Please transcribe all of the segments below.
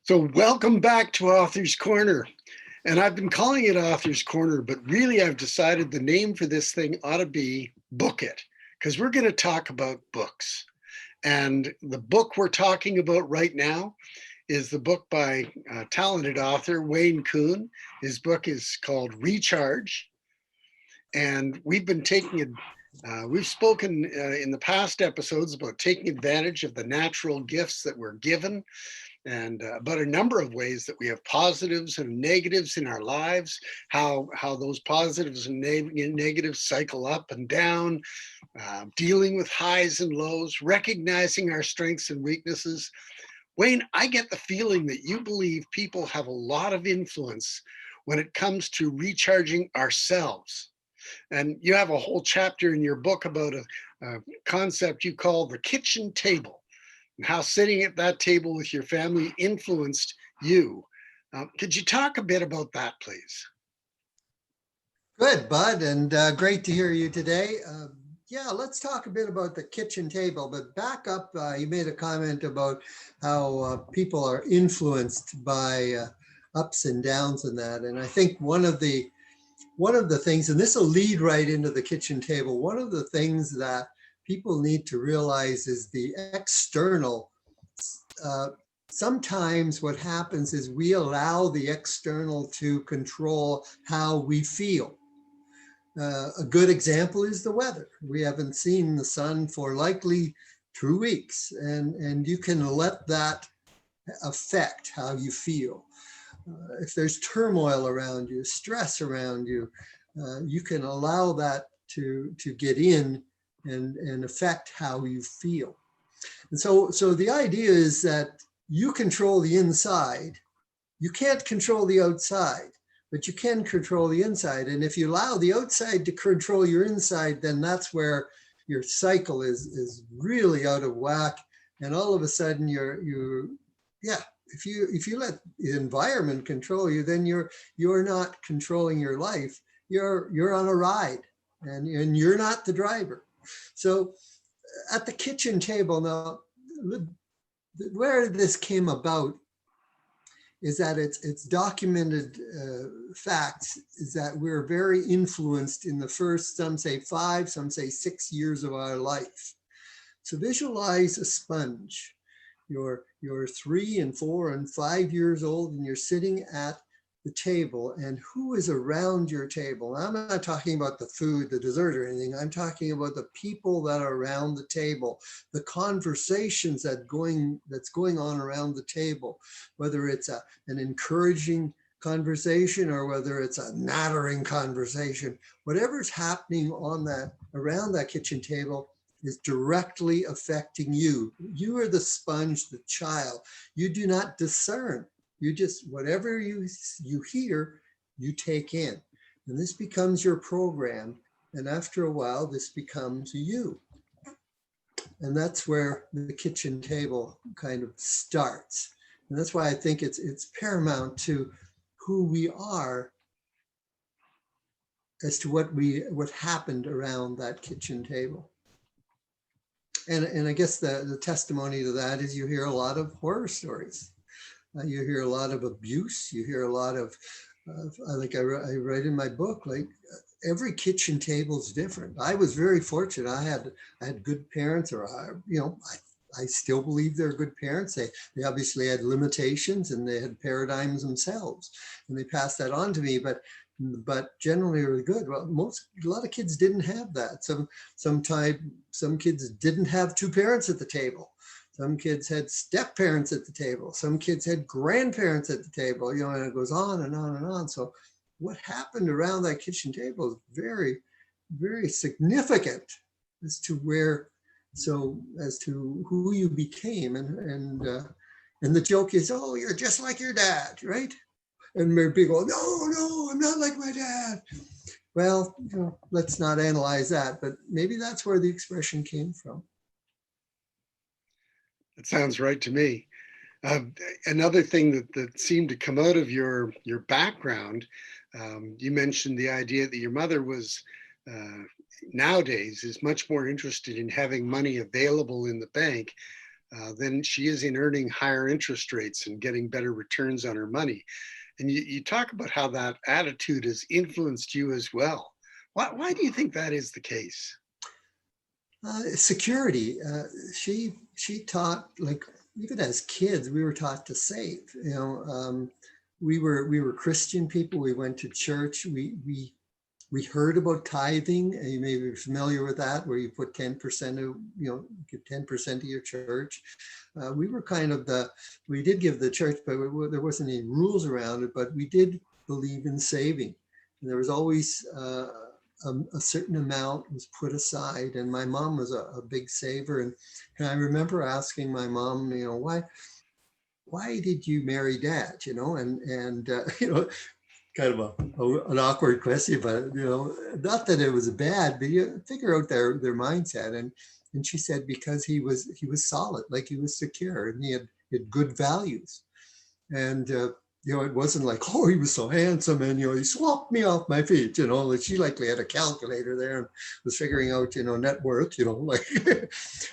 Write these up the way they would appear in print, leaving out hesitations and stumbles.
So welcome back to Author's Corner. And I've been calling it Author's Corner, but really I've decided the name for this thing ought to be Book It, because we're going to talk about books. And the book we're talking about right now is the book by talented author Wayne Kuhn. His book is called Recharge. And we've spoken in the past episodes about taking advantage of the natural gifts that we're given and about a number of ways that we have positives and negatives in our lives, how those positives and negatives cycle up and down, dealing with highs and lows, recognizing our strengths and weaknesses. Wayne, I get the feeling that you believe people have a lot of influence when it comes to recharging ourselves. And you have a whole chapter in your book about a concept you call the kitchen table, and how sitting at that table with your family influenced you. Could you talk a bit about that, please? Good, Bud, and great to hear you today. Yeah, let's talk a bit about the kitchen table, but back up, you made a comment about how people are influenced by ups and downs and that. And I think one of the things, and this will lead right into the kitchen table, one of the things that people need to realize is the external. Sometimes what happens is we allow the external to control how we feel. A good example is the weather. We haven't seen the sun for likely 2 weeks, and you can let that affect how you feel. If there's turmoil around you, stress around you, you can allow that to get in and affect how you feel. And so the idea is that you control the inside. You can't control the outside, but you can control the inside. And if you allow the outside to control your inside, then that's where your cycle is really out of whack. And all of a sudden if you let the environment control you, then you're not controlling your life. You're on a ride, and you're not the driver. So at the kitchen table now, where this came about is that it's documented facts is that we're very influenced in the first, some say 5, some say 6 years of our life. So visualize a sponge. You're 3 and 4 and 5 years old, and you're sitting at the table, and who is around your table? I'm not talking about the food, the dessert, or anything. I'm talking about the people that are around the table, the conversations that's going on around the table, whether it's an encouraging conversation or whether it's a nattering conversation. Whatever's happening around that kitchen table is directly affecting you. You are the sponge, the child. You do not discern. You just, whatever you hear, you take in. And this becomes your program. And after a while, this becomes you. And that's where the kitchen table kind of starts. And that's why I think it's paramount to who we are as to what happened around that kitchen table. And I guess the testimony to that is you hear a lot of horror stories. You hear a lot of abuse. You hear a lot of, like I write in my book, like every kitchen table is different. I was very fortunate. I had good parents, or I still believe they're good parents. They obviously had limitations and they had paradigms themselves, and they passed that on to me. But generally really good. Well, a lot of kids didn't have that. Some kids didn't have 2 parents at the table. Some kids had step parents at the table. Some kids had grandparents at the table, and it goes on and on and on. So what happened around that kitchen table is very, very significant as to who you became. And the joke is, oh, you're just like your dad, right? And people go, no, I'm not like my dad. Well, let's not analyze that, but maybe that's where the expression came from. It sounds right to me. Another thing that seemed to come out of your background, you mentioned the idea that your mother was nowadays is much more interested in having money available in the bank than she is in earning higher interest rates and getting better returns on her money. And you talk about how that attitude has influenced you as well. Why do you think that is the case? Security. She taught, like, even as kids, we were taught to save. We were Christian people. We went to church. We heard about tithing, and you may be familiar with that, where you put 10% of, give 10% of your church. We were kind of we did give the church, but there wasn't any rules around it, but we did believe in saving. And there was always a certain amount was put aside, and my mom was a big saver. And I remember asking my mom, why did you marry dad? Kind of an awkward question, but not that it was bad, but you figure out their mindset. And she said, because he was solid, like he was secure, and he had good values. And it wasn't like, oh, he was so handsome, and he swapped me off my feet. Like she likely had a calculator there and was figuring out net worth. Like.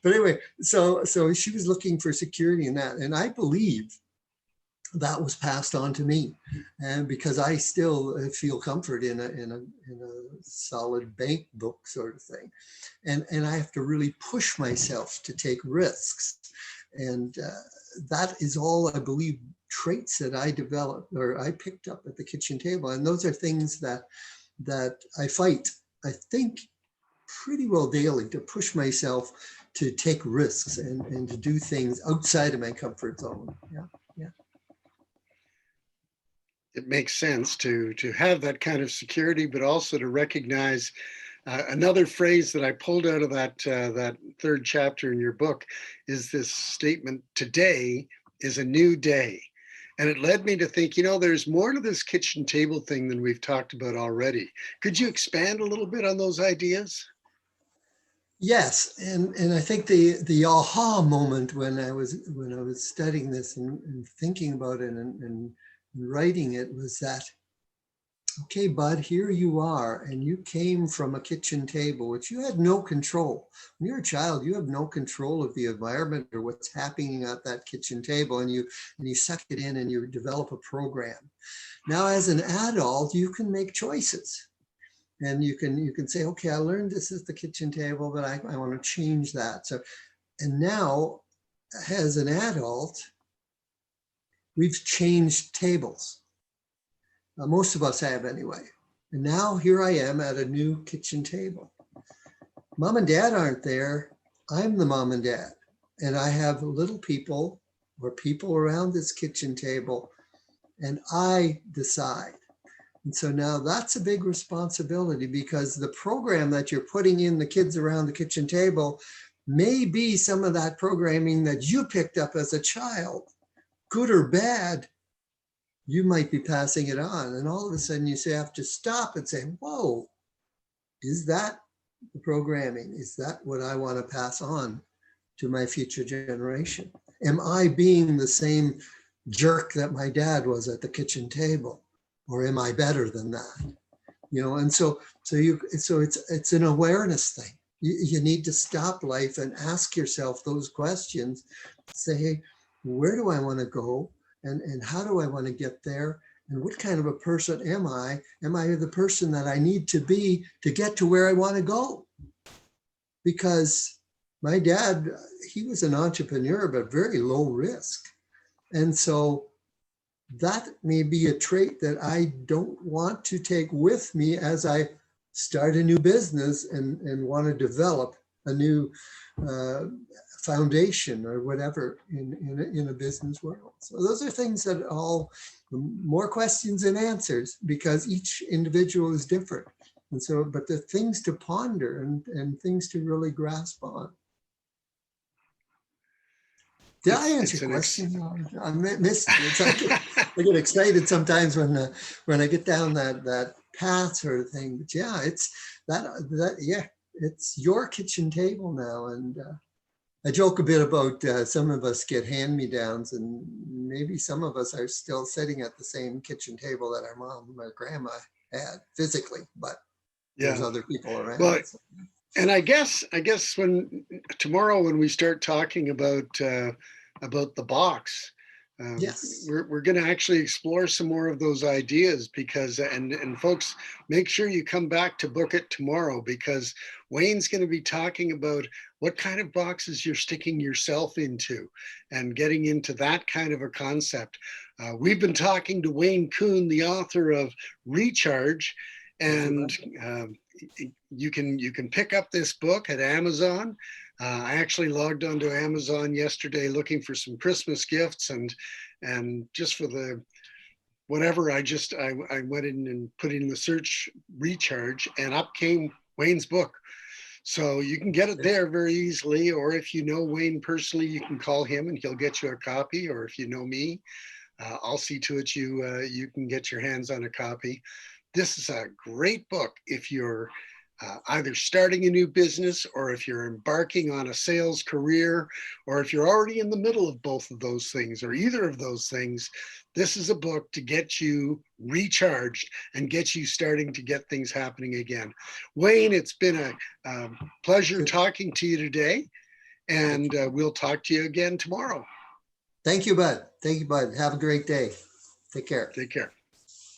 But anyway, so she was looking for security in that, and I believe that was passed on to me, and because I still feel comfort in a solid bank book sort of thing, and I have to really push myself to take risks, and that is all, I believe, traits that I developed or I picked up at the kitchen table, and those are things that I fight, I think, pretty well daily, to push myself to take risks and to do things outside of my comfort zone. Yeah. It makes sense to have that kind of security, but also to recognize another phrase that I pulled out of that third chapter in your book is this statement: "Today is a new day." And it led me to think, there's more to this kitchen table thing than we've talked about already. Could you expand a little bit on those ideas? Yes, and I think the aha moment when I was studying this and thinking about it and writing it was that, okay, bud, here you are, and you came from a kitchen table, which you had no control. When you're a child, you have no control of the environment or what's happening at that kitchen table, and you suck it in and you develop a program. Now, as an adult, you can make choices. And you can say, okay, I learned this is the kitchen table, but I want to change that. So, and now, as an adult, we've changed tables. Most of us have anyway. And now here I am at a new kitchen table. Mom and dad aren't there. I'm the mom and dad. And I have little people or people around this kitchen table, and I decide. And so now that's a big responsibility, because the program that you're putting in the kids around the kitchen table may be some of that programming that you picked up as a child, good or bad. You might be passing it on. And all of a sudden you have to stop and say, whoa, is that the programming? Is that what I want to pass on to my future generation? Am I being the same jerk that my dad was at the kitchen table? Or am I better than that? And so it's an awareness thing. You need to stop life and ask yourself those questions. Say, hey, where do I want to go? And how do I want to get there? And what kind of a person am I? Am I the person that I need to be to get to where I want to go? Because my dad, he was an entrepreneur, but very low risk. And so that may be a trait that I don't want to take with me as I start a new business and want to develop a new foundation or whatever in a business world. So those are things that all more questions than answers, because each individual is different. And so, but the things to ponder and things to really grasp on. Did I answer your question? I missed it. I get excited sometimes when I get down that path sort of thing. But yeah, it's that yeah, it's your kitchen table now. And I joke a bit about some of us get hand-me-downs, and maybe some of us are still sitting at the same kitchen table that our mom or grandma had physically, but there's other people around. Well, And I guess when tomorrow when we start talking about the box, Yes. we're going to actually explore some more of those ideas because and folks, make sure you come back to book it tomorrow because Wayne's going to be talking about what kind of boxes you're sticking yourself into and getting into that kind of a concept. We've been talking to Wayne Kuhn, the author of Recharge, Thank you, and bud. you can pick up this book at Amazon. I actually logged onto Amazon yesterday looking for some Christmas gifts and just for the whatever I went in and put in the search Recharge and up came Wayne's book. So you can get it there very easily, or if you know Wayne personally, you can call him and he'll get you a copy. Or if you know me, I'll see to it you can get your hands on a copy. This is a great book if you're either starting a new business or if you're embarking on a sales career or if you're already in the middle of both of those things or either of those things. This is a book to get you recharged and get you starting to get things happening again. Wayne, it's been a pleasure Good. talking to you today, and we'll talk to you again tomorrow. Thank you, bud. Thank you, bud. Have a great day. Take care. Take care.